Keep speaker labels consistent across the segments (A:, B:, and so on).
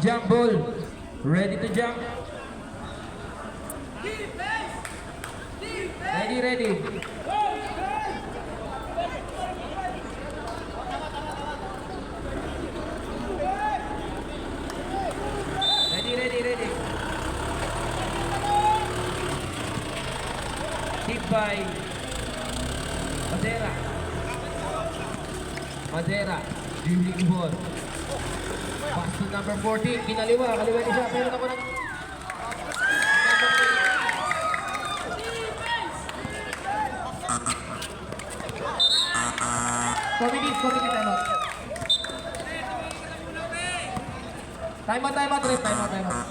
A: Jump ball. Ready to jump. Ready, ready. Ready, ready, ready. Hit by Madera. Madera. Dribbling ball. Pass to number 14. Kinaliwa. Kaliwa niya siya. Pero ako ng... Committee, time out. Time out, ref. Time out.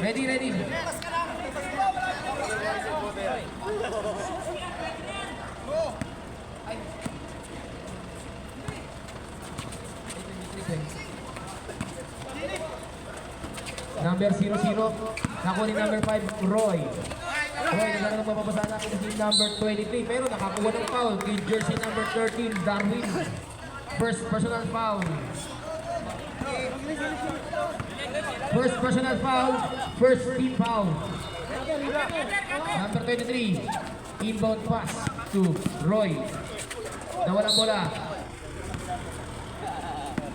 A: Ready, ready. Number 00, nakuha ni number 5, Roy. Roy, nagkaroon ng mapapasa natin si number 23, pero nakakuha ng foul kay jersey number 13, Darwin. First personal foul. First personal foul, first team foul. Number 23, inbound pass to Roy. Nawalang bola.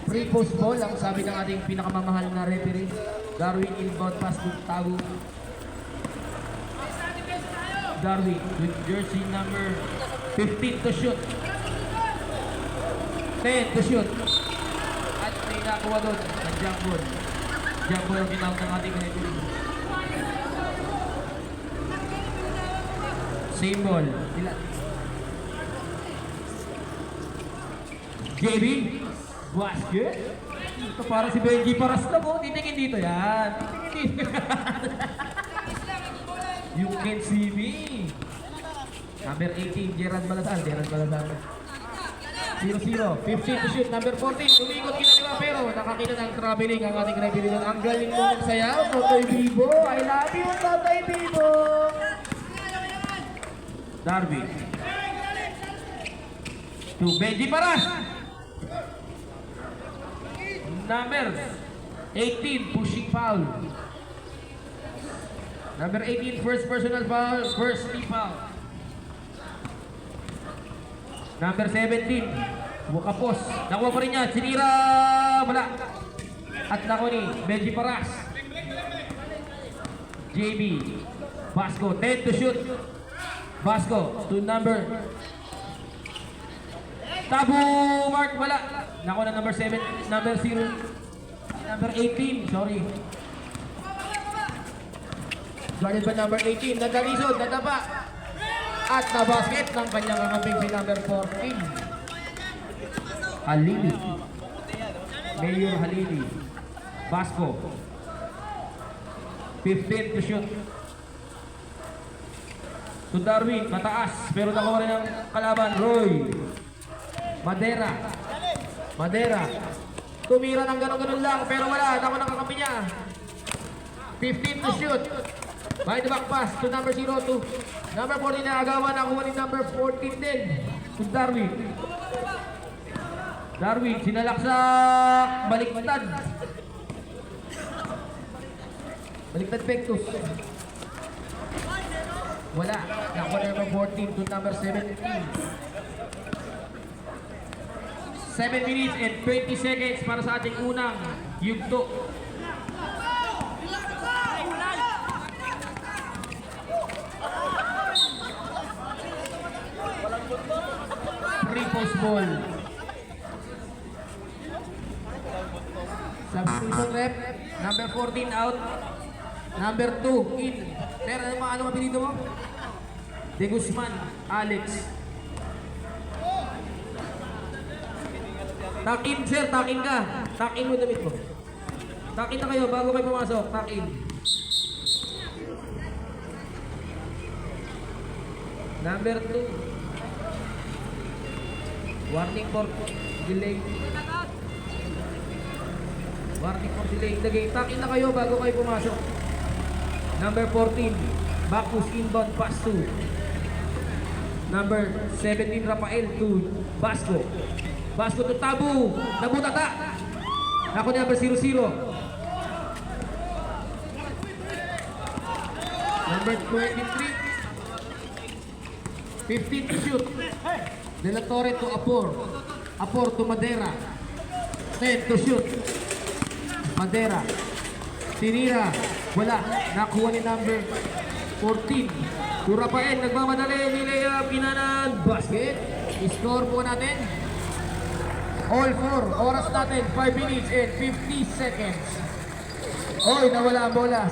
A: Free post ball ang sabi ng ating pinakamamahal na referee. Darwin inbound pass to Tagu. Darwin with jersey number 15 to shoot. 10 to shoot. At may nakuha doon ang jump ball. Jump ball ang ginawag ng ating referee. Same ball. JB. Basket. Ito para si Benji Paras na mo. Titingin dito yan. Titingin dito. You can see me. Number 18, Gerard Balasal. 0-0. 15 to shoot. Number 14, umikot kinaliwa pero nakakita ng traveling ang ating referee doon. Ang galing mo ng sayaw, Totoy Bibo. I love you, Totoy Bibo. Darby. To Benji Paras. Number 18, pushing foul. Number 18, first personal foul, first team foul. Number 17, Bukapos. Nakuha pa rin niya, sinira, wala. At nakuha ni Benji Paras. JB, Basco, 10 to shoot. Basco, to number Tabu Mark, wala. Nakuha na number 7, number 0, number 18, sorry. Guarded by number 18, nagkalisod, nadapa. At nabasket ng kanyang kakamping si number 14. Halili. Mayor Halili. Basco. 15 to shoot. To Darwin, mataas. Pero nakuha rin ang kalaban, Roy. Madera. Madera. Tumira ng gano'n-gano'n lang, pero wala. Nakuha ng kakampi niya. 15 to shoot. By the back pass to number 0 to number 14 na agawan. Nakuha ni number 14 din. To Darwin. Darwin, sinalaksak. Baliktad. Baliktad Pectus. Wala. Nakuha na number 14 to number 17. 7 minutes and 20 seconds para sa ating unang yugto. Free post ball. Substitution rep. Number 14 out. Number 2 in. Pero ano mapilito mo? De Guzman, Alex. Takin sir, takin ka. Takin mo damit mo. Takin na kayo bago kayo pumasok. Takin. Number 2. Warning for delay. Warning for delay in the game. Takin na kayo bago kayo pumasok. Number 14, Bacchus inbound pass to. Number 17, Rafael to Basco. Basco to Tabu. Nabutata. Ako number 00. Number 23. 15 to shoot. De La Torre to Apor. Apor to Madera. 10 to shoot. Madera. Tinira. Wala. Nakuha ni number 14. To Rafael. Nagmamadali. Nilaya. Pinanan. Basket. Score po natin. All 4. Oras natin. 5 minutes and 50 seconds. Oy, nawala ang bola.